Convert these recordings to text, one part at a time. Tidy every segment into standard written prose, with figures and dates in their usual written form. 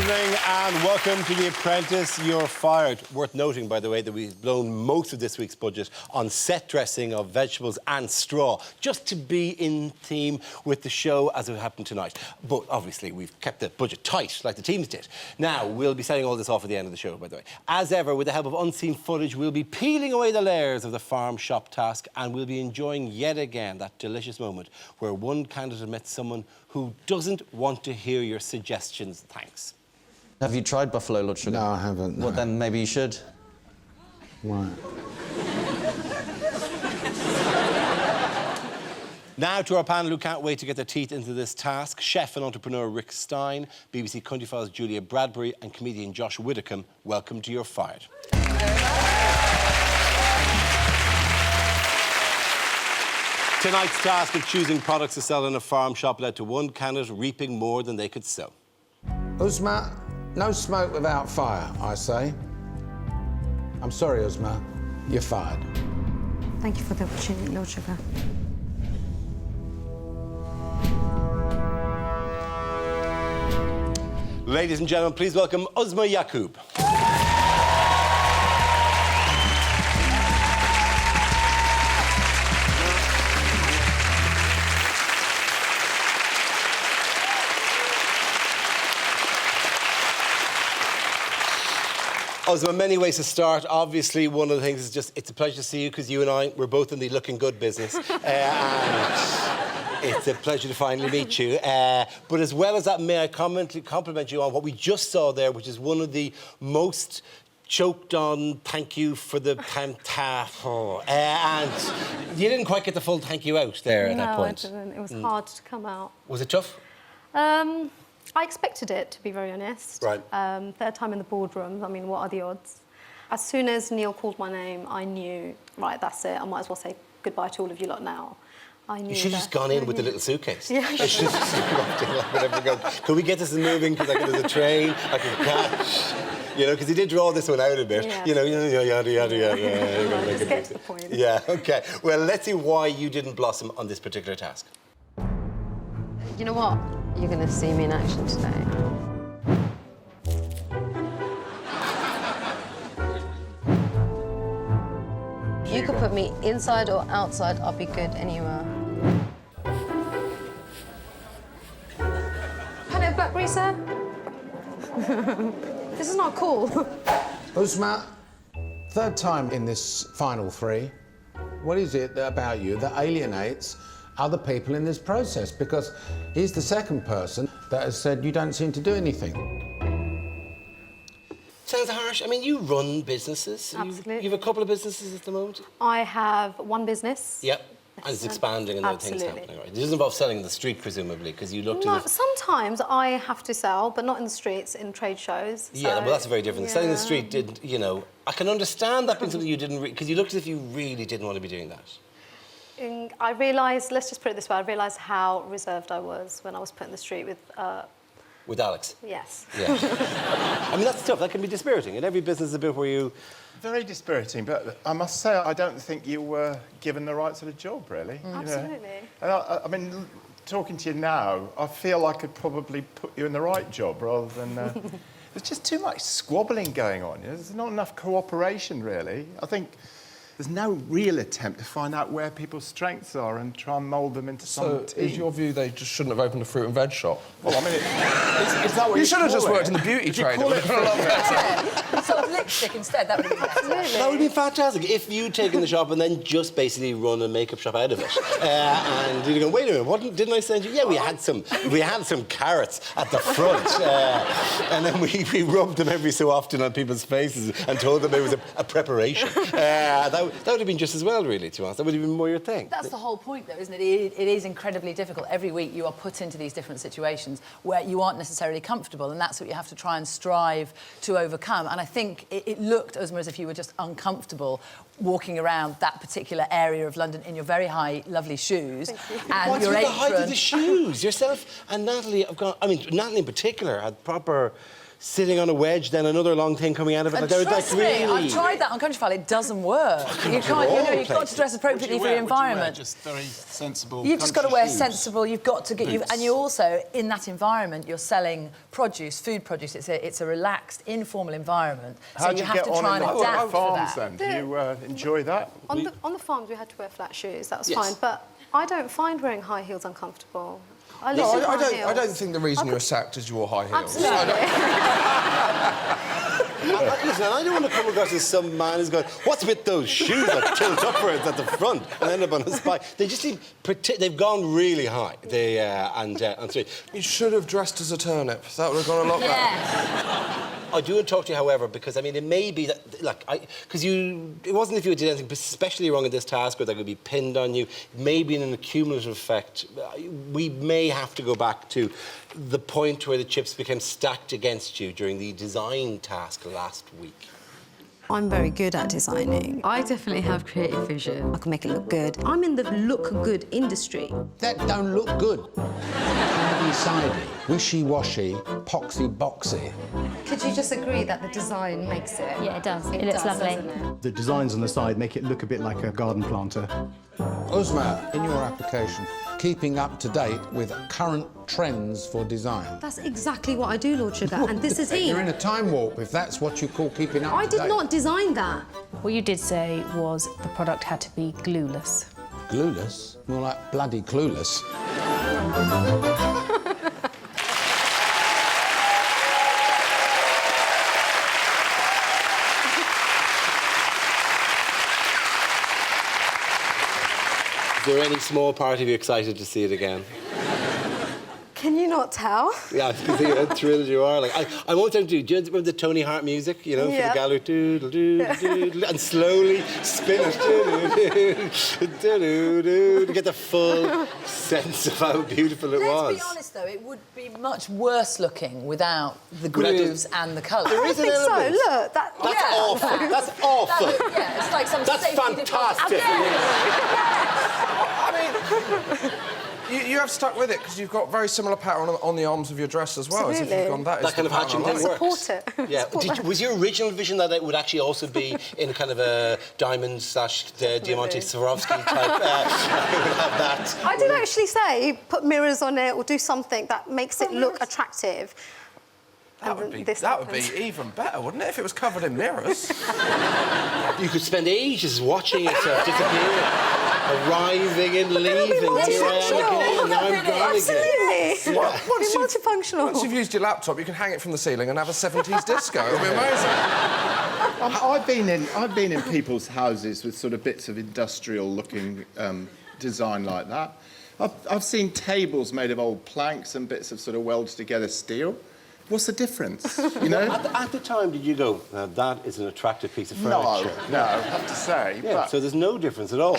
evening and welcome to The Apprentice. You're fired. Worth noting, by the way, that we've blown most of this week's budget on set dressing of vegetables and straw, just to be in theme with the show as it happened tonight. But obviously, we've kept the budget tight, like the teams did. Now, we'll be setting all this off at the end of the show, by the way. As ever, with the help of unseen footage, we'll be peeling away the layers of the farm shop task and we'll be enjoying yet again that delicious moment where one candidate met someone who doesn't want to hear your suggestions. Thanks. Have you tried buffalo blood sugar? No, I haven't. No. Well, then maybe you should. Right. Now to our panel who can't wait to get their teeth into this task. Chef and entrepreneur Rick Stein, BBC Country Files Julia Bradbury and comedian Josh Widdicombe. Welcome to You're Fired. Tonight's task of choosing products to sell in a farm shop led to one candidate reaping more than they could sow. Uzma, no smoke without fire, I say. I'm sorry, Uzma. You're fired. Thank you for the opportunity, Lord Sugar. Ladies and gentlemen, please welcome Uzma Yaqub. Uzma, many ways to start. Obviously, one of the things is just, it's a pleasure to see you because you and I, we're both in the looking good business. And it's a pleasure to finally meet you. But as well as that, may I compliment you on what we just saw there, which is one of the most choked on thank you for the and you didn't quite get the full thank you out there at that point. No, I didn't. It was hard to come out. Was it tough? I expected it, to be very honest. Right. Third time in the boardroom, I mean, what are the odds? As soon as Neil called my name, I knew, right, that's it. I might as well say goodbye to all of you lot now. I knew you should have just gone in with the little suitcase. Yeah. I should have just whatever go. Can we get this moving? Because there's a train, I can cash. You know, because he did draw this one out a bit. Yeah. You know, yada, yada, yada. Just get to the point. Yeah, OK. Well, let's see why you didn't blossom on this particular task. You know what? You're going to see me in action today. You could put me inside or outside, I'll be good anywhere. Hello, Blackberry, sir. This is not cool. Uzma, third time in this final three. What is it about you that alienates other people in this process? Because he's the second person that has said you don't seem to do anything. Sounds harsh. I mean, you run businesses. Absolutely. You have a couple of businesses at the moment? I have one business. Yep. And it's expanding and other things happening. Right. It doesn't involve selling in the street, presumably, because you looked at it. Sometimes I have to sell, but not in the streets, in trade shows. Yeah, so, well, that's very different. Yeah. Selling in the street did, you know, I can understand that being something you didn't, because you looked as if you really didn't want to be doing that. I realised, let's just put it this way, I realised how reserved I was when I was put in the street with... With Alex? Yes. Yeah. I mean, that's tough. That can be dispiriting. And every business is a bit where you... Very dispiriting, but I must say I don't think you were given the right sort of job, really. Absolutely. And I mean, talking to you now, I feel like I could probably put you in the right job rather than... there's just too much squabbling going on. You know? There's not enough cooperation, really. I think there's no real attempt to find out where people's strengths are and try and mould them into some team. Is your view they just shouldn't have opened a fruit and veg shop? Well, I mean, is that what you should have just worked in the beauty trade. It would have been a lot better. Sort of lipstick instead, that would have been better. That would be fantastic if you'd taken the shop and then just basically run a makeup shop out of it. And you go, wait a minute, didn't I send you? Yeah, we had some carrots at the front. And then we rubbed them every so often on people's faces and told them it was a preparation. That would have been just as well, really, to be honest. That would have been more your thing. That's the whole point, though, isn't it? It is incredibly difficult. Every week you are put into these different situations where you aren't necessarily comfortable, and that's what you have to try and strive to overcome. And I think it looked, Uzma, as if you were just uncomfortable walking around that particular area of London in your very high, lovely shoes. And what's your with apron. the height of the shoes? Yourself and Natalie have gone... I mean, Natalie in particular had proper sitting on a wedge, then another long thing coming out of it. And Like, there was, trust me, I've tried that on Countryfile. It doesn't work. You can't. You've got to dress appropriately for your environment. Just very sensible. You've just got to wear shoes. sensible. You've got to get. And you also, in that environment, you're selling produce, food produce. It's a relaxed, informal environment. How So do you you have get to on try in and the adapt for farms that. then? Do you enjoy that? On the farms, we had to wear flat shoes. That was Yes. fine. But I don't find wearing high heels uncomfortable. No, love high I heels. don't think the reason you were sacked is you wore high heels. Listen, I don't want to come across as some man who's going, what's with those shoes that tilt upwards at the front and end up on the spine? They just seem... They've gone really high. They, and straight. You should have dressed as a turnip. That would have gone a lot better. I do want to talk to you, however, because, I mean, it may be that, like, because it wasn't if you did anything especially wrong in this task or that could be pinned on you. It may be an accumulative effect. We may have to go back to the point where the chips became stacked against you during the design task last week. I'm very good at designing. I definitely have creative vision. I can make it look good. I'm in the look good industry. That don't look good. Heavy-sided, wishy-washy, poxy-boxy. Could you just agree that the design makes it? Yeah, it does. It looks lovely. Doesn't it? The designs on the side make it look a bit like a garden planter. Uzma, in your application, keeping up to date with current trends for design. That's exactly what I do, Lord Sugar, and this is You're in it. a time warp if that's what you call keeping up I to date. did not design that. What you did say was the product had to be glueless. Glueless? More like bloody clueless. Is there any small part of you excited to see it again? Can you not tell? Yeah, I can see how thrilled you are. Like, I won't tell you, do you remember the Tony Hart music, you know, for the Yeah. gallery? Doodle, doodle, doodle, and slowly spin it. Doodle, doodle, doodle, to get the full sense of how beautiful it was. Let's be honest, though, it would be much worse looking without the Without the- grooves and the colour. There I is an think so. element. Look, That's Yeah. awful. That's awful. Yeah, it's like some That's safety fantastic. You have stuck with it because you've got very similar pattern on the arms of your dress as well. As if you've gone, that is That kind the of pattern hatching I thing like. works. Support it. Yeah. Support that. Was your original vision that it would actually also be in a kind of a diamond / Diamante Swarovski type? Have that. I did actually say put mirrors on it or do something that makes it look attractive. That would be even better, wouldn't it, if it was covered in mirrors? You could spend ages watching yourself disappear, arriving and leaving. multifunctional. Here I am again, and now I'm gone again. Absolutely. Be multifunctional. Once you've used your laptop, you can hang it from the ceiling and have a 70s disco. It'll be amazing. I've been in people's houses with sort of bits of industrial-looking design like that. I've seen tables made of old planks and bits of sort of welded-together steel. What's the difference, you know? At the time, did you go, now that is an attractive piece of No, furniture? no, I have to say. Yeah, but so there's no difference at all.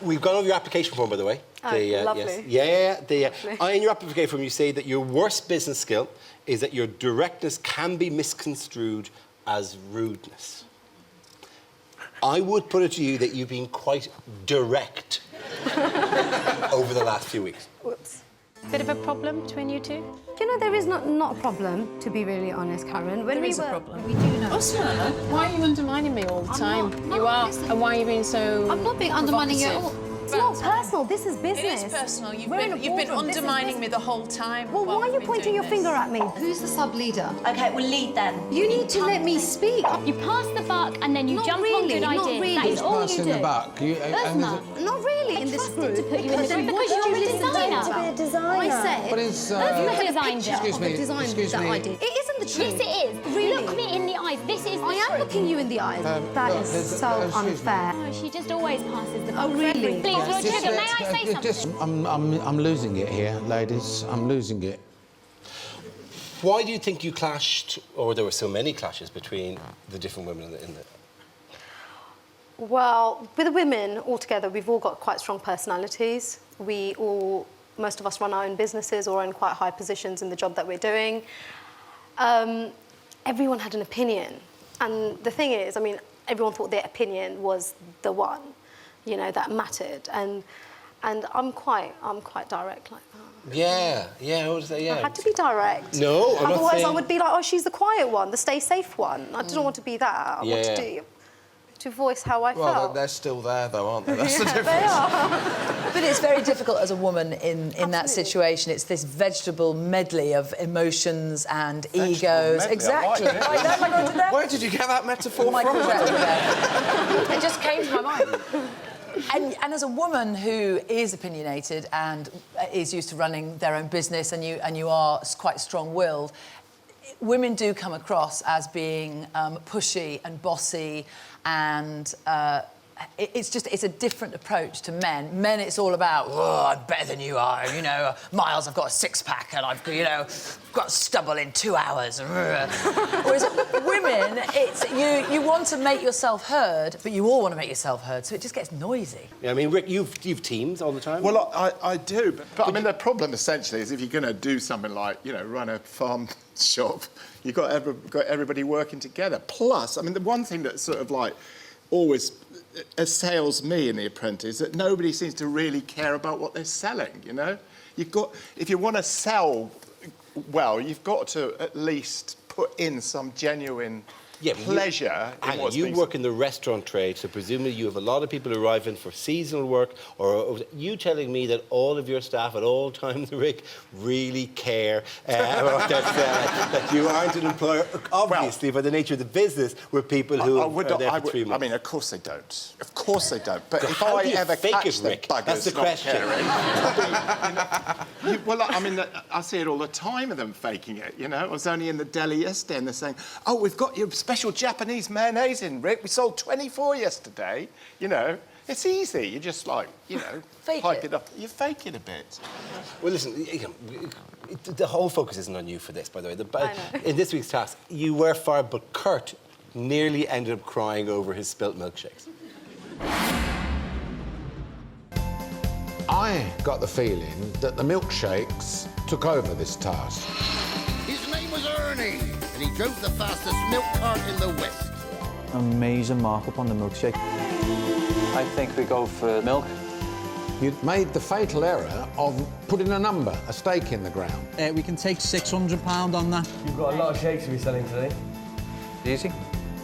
We've gone over your application form, by the way. Oh, lovely. Yes. Yeah. Lovely. In your application form, you say that your worst business skill is that your directness can be misconstrued as rudeness. I would put it to you that you've been quite direct over the last few weeks. Whoops. Bit of a problem between you two? You know, there is not a problem, to be really honest, Karen. When There we is a were, problem. We do know. Osman, why are you undermining me all the time? not. You are. Listen. And why are you being so I'm not being undermining you at all. provocative? It's not personal. This is business. It is personal. You've We're in a been boardroom. This is undermining me business. the whole time. Well, while why are we've you been pointing doing your this. finger at me? Who's the sub leader? Okay, we'll lead then. You need to let me speak. You pass the buck and then you Not jump really, on good not ideas. really. That is Who's all you Passing do. the buck. Not really in this group. to put you in the group What because did you're a you listen designer. to To be a designer. I said. What is... That's the design Excuse job. me, The design excuse that me. I did. It isn't the truth. Yes, it is. Really? Look me in the eyes. This is the I am truth. looking you in the eyes. That look, is there's- so excuse me. unfair. Oh, she just always passes the buck. Oh, really? Please, Lord Just Sugar, may let- I say just- something? I'm losing it here, ladies. I'm losing it. Why do you think you clashed, or there were so many clashes between the different women in the... Well, with the women altogether, we've all got quite strong personalities. Most of us run our own businesses or are in quite high positions in the job that we're doing. Everyone had an opinion. And the thing is, I mean, everyone thought their opinion was the one, you know, that mattered. And And I'm quite direct like that. Yeah, I would say, yeah. I had to be direct. No, I'm not Otherwise, saying... I would be like, oh, she's the quiet one, the stay safe one. I didn't want to be that. I want to voice how I Well, felt. they're still there, though, aren't they? That's the difference. They are. But it's very difficult as a woman in that situation. It's this vegetable medley of emotions and egos. Medley, Exactly. I like it. Where did you get that metaphor Oh my from? God, it just came to my mind. And as a woman who is opinionated and is used to running their own business, and you are quite strong-willed, women do come across as being pushy and bossy, and it's a different approach to men. Men, it's all about, oh, I'm better than you are, you know, Miles, I've got a six-pack and I've, you know, got stubble in 2 hours. Whereas women, it's you want to make yourself heard, but you all want to make yourself heard, so it just gets noisy. Yeah, I mean, Rick, you've teams all the time. Well, I do, but I mean, the problem essentially is if you're going to do something like, you know, run a farm shop, you've got everybody working together. Plus, I mean, the one thing that sort of like always assails me in The Apprentice that nobody seems to really care about what they're selling, you know? If you want to sell well, you've got to at least put in some genuine pleasure in what's you being work in the restaurant trade, so presumably you have a lot of people arriving for seasonal work, or you telling me that all of your staff at all times, Rick, really care about that you aren't an employer, obviously, by the nature of the business, with people who are there for 3 months. I mean, of course they don't. Of course they don't. But if how I do you ever fake catch it, the Rick? buggers That's the not question. caring, well, I mean, I see it all the time of them faking it, you know? I was only in the deli yesterday and they're saying, oh, we've got your special Japanese mayonnaise in, Rick. We sold 24 yesterday. You know, it's easy. You just like, you know, hype it up. You fake it a bit. Well, listen, the whole focus isn't on you for this, by the way. In this week's task, you were fired, but Kurt nearly ended up crying over his spilt milkshakes. I got the feeling that the milkshakes took over this task. His name was Ernie, and he drove the fastest milk cart in the West. Amazing markup on the milkshake. I think we go for milk. You'd made the fatal error of putting a stake in the ground. We can take £600 on that. You've got a lot of shakes to be selling today. Easy.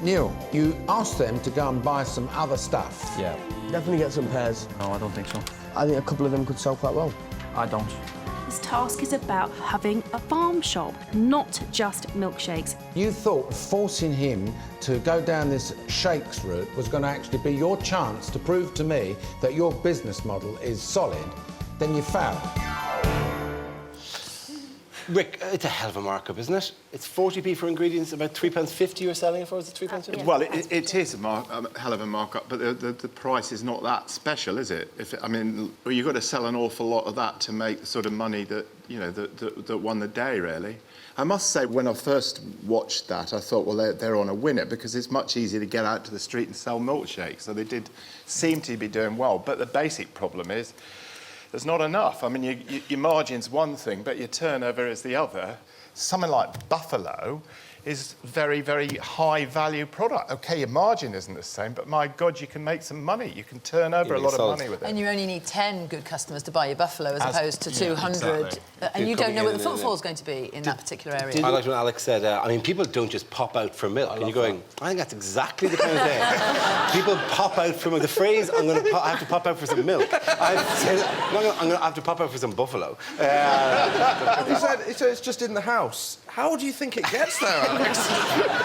Neil, you asked them to go and buy some other stuff. Yeah. Definitely get some pears. No, I don't think so. I think a couple of them could sell quite well. I don't. This task is about having a farm shop, not just milkshakes. You thought forcing him to go down this shakes route was going to actually be your chance to prove to me that your business model is solid, then you failed. Rick, it's a hell of a markup, isn't it? It's 40p for ingredients, about £3.50 you're selling it for, is it £3.50? Well, it is a hell of a markup, but the price is not that special, is it? I mean, you've got to sell an awful lot of that to make the sort of money that, you know, that won the day, really. I must say, when I first watched that, I thought, well, they're on a winner, because it's much easier to get out to the street and sell milkshakes. So they did seem to be doing well. But the basic problem is there's not enough. I mean, your margin's one thing, but your turnover is the other. Something like Buffalo is very, very high-value product. OK, your margin isn't the same, but my God, you can make some money. You can turn over a lot of money with it. And you only need 10 good customers to buy your Buffalo as opposed to 200. Exactly. And you don't know what the footfall is going to be in that particular area. I liked when Alex said, I mean, people don't just pop out for milk. And you're going, I think that's exactly the kind of thing. People pop out for milk. The phrase, I have to pop out for some milk. I'm going to have to pop out for some Buffalo. He said it's just in the house. How do you think it gets there, Alex?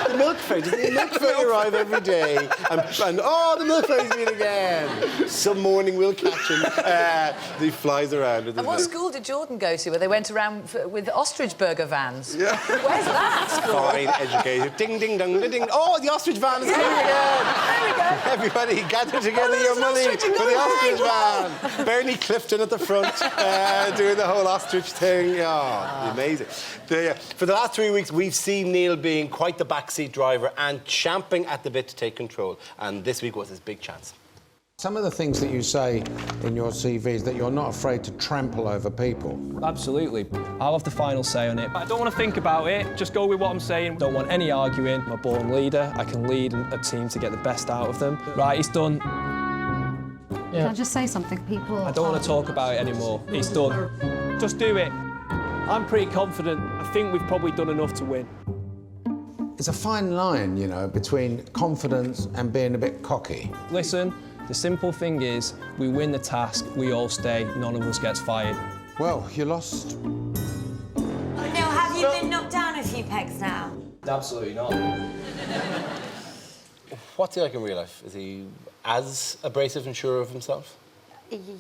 The milk tray. Does the milk tray arrive every day? And oh, the milk tray's been again. Some morning we'll catch him. He flies around. And what school did Jordan go to where they went around with ostrich burger vans? Yeah. Where's that school? Fine, educated. Ding, ding, dong, ding, ding. Oh, the ostrich van is here again. There we go. Everybody gather together your money for the ostrich van. Bernie Clifton at the front doing the whole ostrich thing. Oh, amazing. For the last 3 weeks, we've seen Neil being quite the backseat driver and champing at the bit to take control. And this week was his big chance. Some of the things that you say in your CV is that you're not afraid to trample over people. Absolutely. I'll have the final say on it. I don't want to think about it, just go with what I'm saying. Don't want any arguing. I'm a born leader. I can lead a team to get the best out of them. Right, it's done. Can I just say something? People... I don't want to talk about it anymore. It's done. Just do it. I'm pretty confident. I think we've probably done enough to win. It's a fine line, you know, between confidence and being a bit cocky. Listen, the simple thing is, we win the task, we all stay, none of us gets fired. Well, you lost. Neil, have you been knocked down a few pegs now? Absolutely not. What's he like in real life? Is he as abrasive and sure of himself?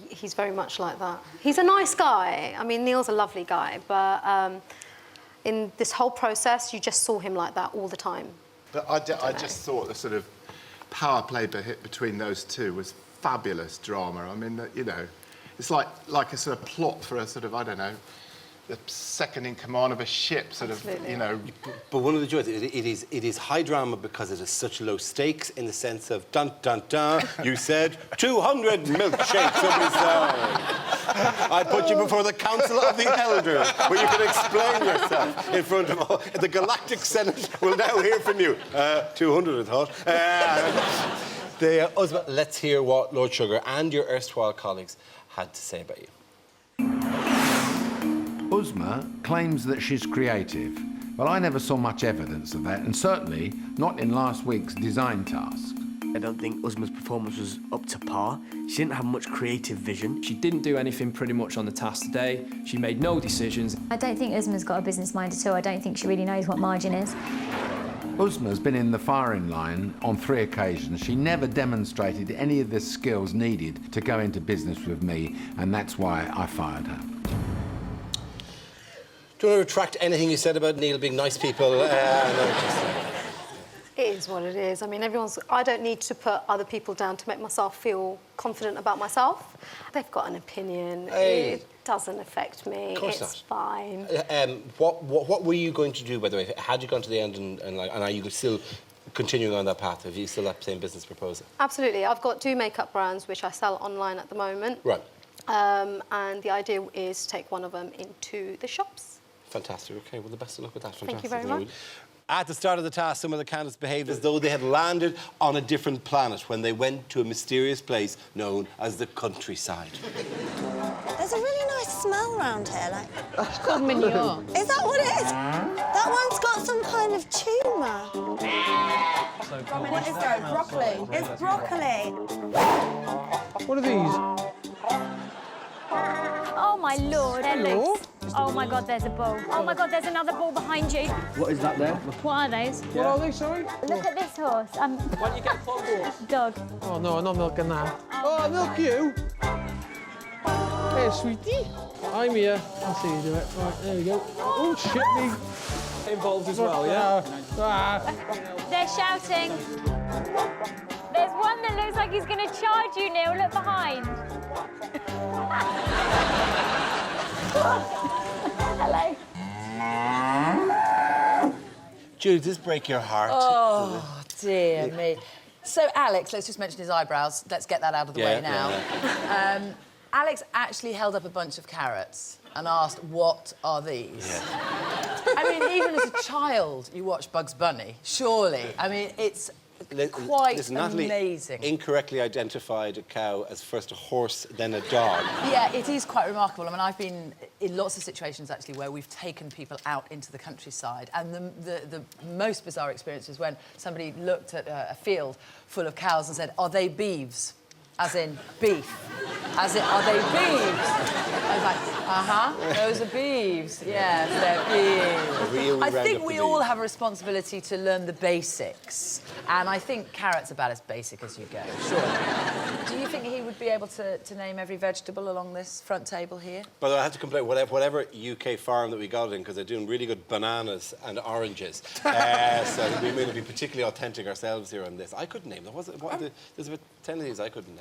He's very much like that. He's a nice guy. I mean, Neil's a lovely guy, but in this whole process, you just saw him like that all the time. But I just thought the sort of power play between those two was fabulous drama. I mean, you know, it's like a sort of plot for a sort of, I don't know, the second in command of a ship, sort of, you know. But one of the joys, it is high drama because it is such low stakes in the sense of dun dun dun. You said 200 milkshakes will be served. I put you before the Council of the Elders, where you can explain yourself in front of all. The Galactic Senate will now hear from you. 200, I thought. Let's hear what Lord Sugar and your erstwhile colleagues had to say about you. Uzma claims that she's creative. Well, I never saw much evidence of that, and certainly not in last week's design task. I don't think Uzma's performance was up to par. She didn't have much creative vision. She didn't do anything pretty much on the task today. She made no decisions. I don't think Uzma's got a business mind at all. I don't think she really knows what margin is. Uzma's been in the firing line on 3 occasions. She never demonstrated any of the skills needed to go into business with me, and that's why I fired her. Do you want to retract anything you said about Neil being nice people? It is what it is. I mean, I don't need to put other people down to make myself feel confident about myself. They've got an opinion. Hey. It doesn't affect me. Of course it's not. fine. What were you going to do, by the way? Had you gone to the end and are you still continuing on that path? Have you still that same business proposal? Absolutely. I've got 2 makeup brands which I sell online at the moment. Right. And the idea is to take one of them into the shops. Fantastic. OK, well, the best of luck with that. Thank Fantastic. you very much. At the start of the task, some of the candidates behaved as though they had landed on a different planet when they went to a mysterious place known as the countryside. There's a really nice smell around here, like... It's called manure. Is that what it is? That one's got some kind of tumour. What is that? Broccoli. It's broccoli. What are these? Oh, my Lord, Alex. Oh, my God, there's a ball. Oh, my God, there's another ball behind you. What is that there? What are those? What are they, sorry? Look at this horse. Why don't you get a clog horse? Dog. Oh, no, I'm not milking that. Oh, I'll milk you. Hey, sweetie. I'm here. I'll see you do it. Right, there we go. Oh, shit, me. Involved as well, yeah? They're shouting. There's one that looks like he's going to charge you, Neil. Look behind. Hello. Judy, does this break your heart? Oh, dear me. So, Alex, let's just mention his eyebrows. Let's get that out of the way now. Yeah. Alex actually held up a bunch of carrots and asked, what are these? Yeah. I mean, even as a child, you watch Bugs Bunny, surely. I mean, it's quite Natalie amazing. Incorrectly identified a cow as first a horse, then a dog. Yeah, it is quite remarkable. I mean, I've been in lots of situations, actually, where we've taken people out into the countryside, and the most bizarre experience was when somebody looked at a field full of cows and said, are they beeves? As in beef. As in, are they beeves? I was like, those are beeves. Yes, they're beeves. I think we all have a responsibility to learn the basics. And I think carrots are about as basic as you go, sure. Do you think he would be able to name every vegetable along this front table here? By the way, I have to complain, whatever UK farm that we got in, because they're doing really good bananas and oranges. So we may not be particularly authentic ourselves here on this. I couldn't name them. There's about 10 of these I couldn't name.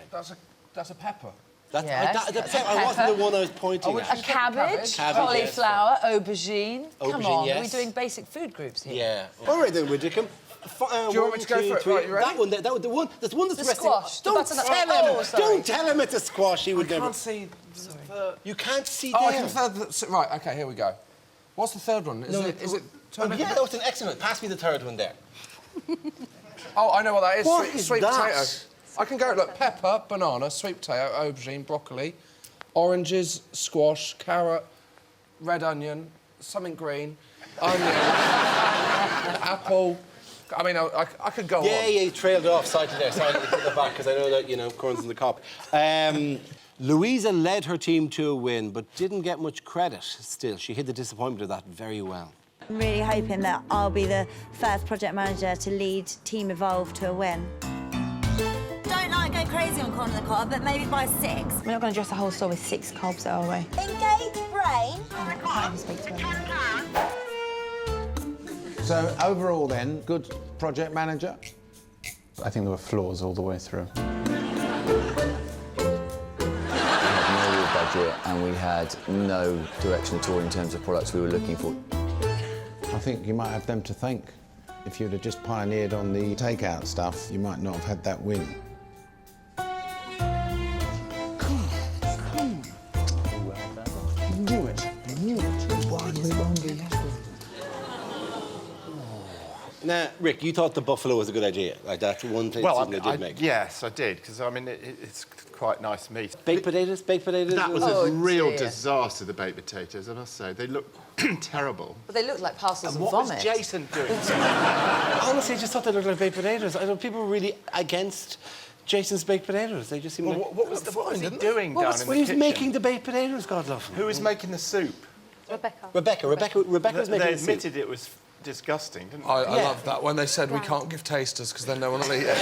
That's a pepper. I wasn't the one I was pointing at. A cabbage, cauliflower, aubergine. Come on, we're doing basic food groups here. Yeah. All right then, Widdicombe. Do you want me to go for it? Right, you ready? That one, there's one that's the resting. squash. Don't tell him. Don't tell him it's a squash. He would never. Can't see. You can't see Oh, there. I can right. Okay, here we go. What's the third one? Is it? Yeah, that's an excellent. Pass me the third one there. Oh, I know what that is. What sweet that? potato. I can go, look, pepper, banana, sweet potato, aubergine, broccoli, oranges, squash, carrot, red onion, something green, onion, apple. I mean, I could go on. Yeah, you trailed off slightly there, slightly to the back, because I know that, you know, corns in the cob. Louisa led her team to a win, but didn't get much credit still. She hid the disappointment of that very well. I'm really hoping that I'll be the first project manager to lead Team Evolve to a win. Don't like go crazy on corn on the cob, but maybe by 6. We're not going to dress the whole store with 6 cobs, are we? Engage brain. I can't even speak to her. So, overall then, good project manager? I think there were flaws all the way through. Budget, and we had no direction at all in terms of products we were looking for. I think you might have them to thank. If you'd have just pioneered on the takeout stuff, you might not have had that win. Knew it. Now, Rick, you thought the buffalo was a good idea. Like, that's one thing they did make. Yes, I did, because, I mean, it's quite nice meat. Baked potatoes? Baked potatoes? That was a real disaster, the baked potatoes, I must say. They look terrible. But they look like parcels of what vomit. was Jason doing? Honestly, I just thought they looked like baked potatoes. I know people were really against Jason's baked potatoes. They just seemed like... What was he doing down in the kitchen? He was making the baked potatoes, God love him. Who was making the soup? Rebecca was making the soup. They admitted it was disgusting, didn't they? I love that when they said we can't give tasters because then no one will eat it.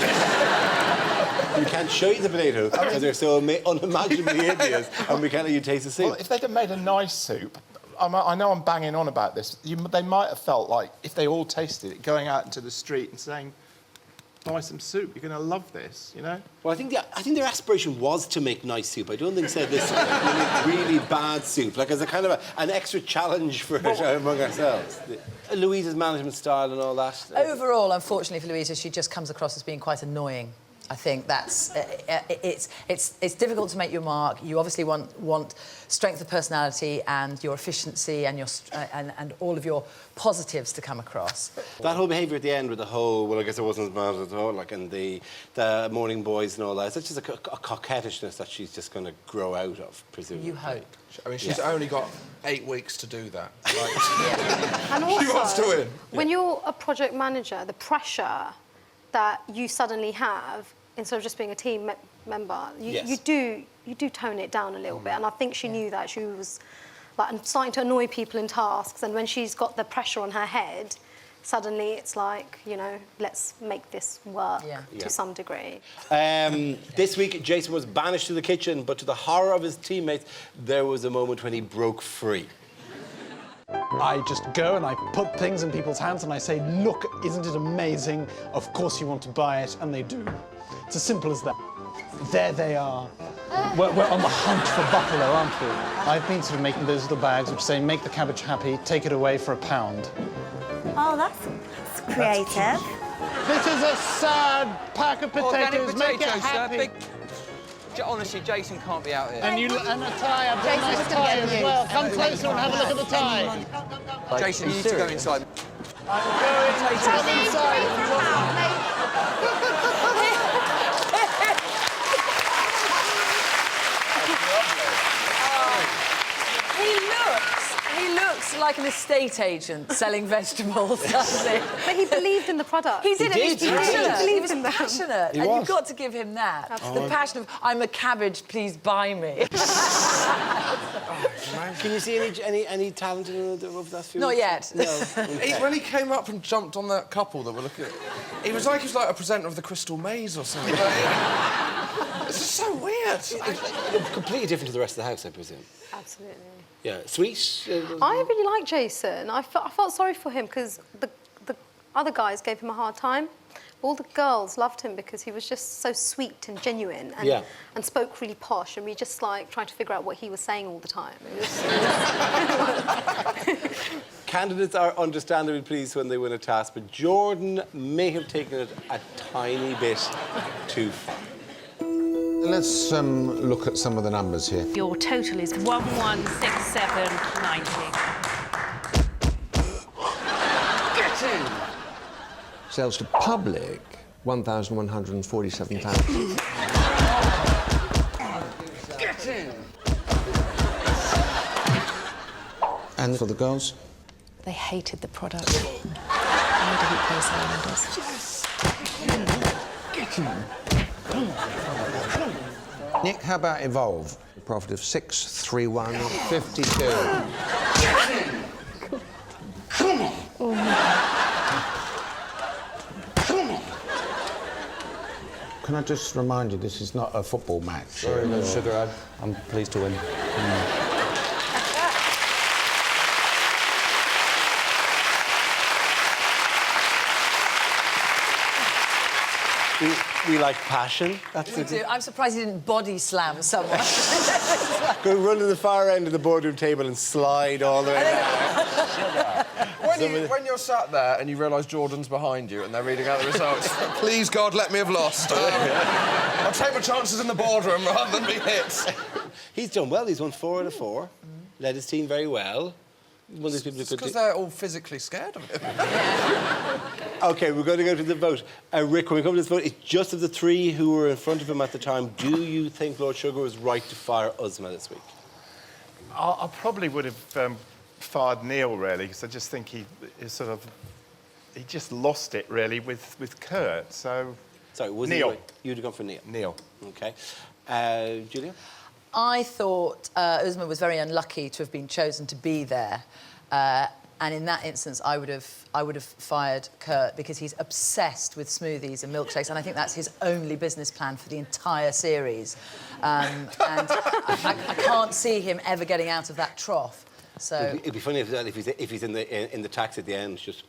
We can't show you the potatoes because they're so unimaginably hideous, and we can't let you taste the soup. Well, if they'd have made a nice soup, I know I'm banging on about this. They might have felt like, if they all tasted it, going out into the street and saying, buy some soup, you're going to love this, you know? Well, I think their aspiration was to make nice soup. I don't think said this really bad soup, like as a kind of an extra challenge for among ourselves. Louisa's management style and all that. Overall, unfortunately for Louisa, she just comes across as being quite annoying. I think that's it's difficult to make your mark. You obviously want strength of personality and your efficiency and your and all of your positives to come across. That whole behaviour at the end with the whole, well, I guess it wasn't as bad at all, like, and the morning boys and all that. It's just a coquettishness that she's just going to grow out of, presumably. You hope. I mean, she's only got 8 weeks to do that. And also, she wants to win. When you're a project manager, the pressure that you suddenly have, instead of just being a team member, you do tone it down a little bit. And I think she knew that. She was like starting to annoy people in tasks, and when she's got the pressure on her head, suddenly it's like, you know, let's make this work to some degree. This week, Jason was banished to the kitchen, but to the horror of his teammates, there was a moment when he broke free. I just go and I put things in people's hands and I say, look, isn't it amazing? Of course you want to buy it, and they do. It's as simple as that. There they are. We're on the hunt for buffalo, aren't we? I've been sort of making those little bags which say, make the cabbage happy, take it away for £1. Oh, that's creative. This is a sad pack of potatoes. Make it happy. Honestly, Jason can't be out here. And a tie, I've got a nice tie as well. Come closer and have a look at the tie. Jason, you need to go inside. I'm going to come inside. He looks like an estate agent selling vegetables, doesn't he? But he believed in the product. He did. He was in them. passionate. And you've got to give him that. Absolutely. The passion of, I'm a cabbage, please buy me. Can you see any talent in the that few Not weeks? yet. No. When he came up and jumped on that couple that were looking at... He was like a presenter of the Crystal Maze or something. It's just so weird. It's completely different to the rest of the house, I presume. Absolutely. Yeah, sweet. I really like Jason. I felt sorry for him because the other guys gave him a hard time. All the girls loved him because he was just so sweet and genuine and spoke really posh, and we just like trying to figure out what he was saying all the time. Candidates are understandably pleased when they win a task, but Jordan may have taken it a tiny bit too far. Let's look at some of the numbers here. Your total is 1167.90. Sales to public £1,147. Get in! And for the girls? They hated the product. I didn't place our orders. Nick, how about Evolve? A profit of 631.52. Come on! Oh, Come on! Can I just remind you, this is not a football match. Sorry, no sugar. I'm pleased to win. We like passion. That's We do. I'm surprised he didn't body slam someone. Go run to the far end of the boardroom table and slide all the way down. When you're sat there and you realise Jordan's behind you and they're reading out the results, please, God, let me have lost. I'll take my chances in the boardroom rather than be hit. He's done well. He's won 4 out of 4. Led his team very well. One of these people who could Because they're all physically scared of him. OK, we're going to go to the vote. Rick, when we come to this vote, it's just of the 3 who were in front of him at the time. Do you think Lord Sugar was right to fire Uzma this week? I probably would have fired Neil, really, because I just think he just lost it, really, with Kurt, so... Sorry, was Neil. You'd have gone for Neil? Neil. OK. Julia? I thought Uzma was very unlucky to have been chosen to be there. And in that instance, I would have fired Kurt because he's obsessed with smoothies and milkshakes, and I think that's his only business plan for the entire series. And I can't see him ever getting out of that trough. So It'd be funny if he's in the taxi at the end, just...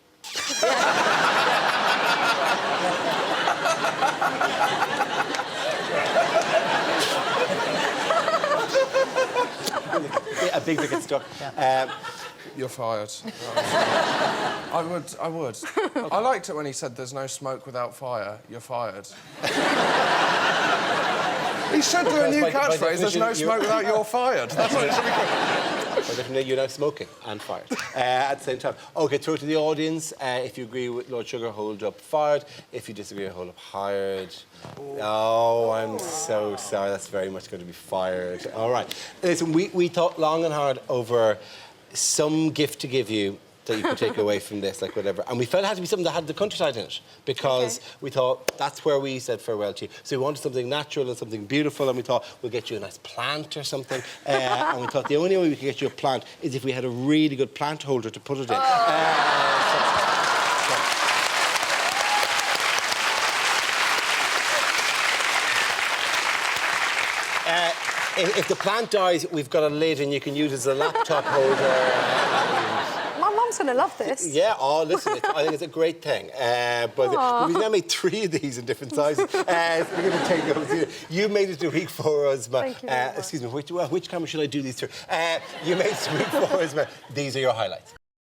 A big bit gets stuck. Yeah. You're fired. I would. I liked it when he said there's no smoke without fire. You're fired. He should do a new catchphrase, there's no smoke without you're fired. That's what it should be called. By definition, you're now smoking and fired at the same time. OK, throw it to the audience. If you agree with Lord Sugar, hold up fired. If you disagree, hold up hired. Oh, I'm so sorry. That's very much going to be fired. All right. Listen, we thought long and hard over some gift to give you that you could take away from this, like whatever. And we felt it had to be something that had the countryside in it, because we thought that's where we said farewell to you. So we wanted something natural and something beautiful, and we thought we'll get you a nice plant or something. And we thought the only way we could get you a plant is if we had a really good plant holder to put it in. If the plant dies, we've got a lid and you can use it as a laptop holder. My mum's going to love this. Yeah, oh, listen, I think it's a great thing. But we've now made 3 of these in different sizes. We're going to take those. You made it a week for us, but... Thank you very much. Excuse me, which camera should I do these through? You made it a week for us, but these are your highlights.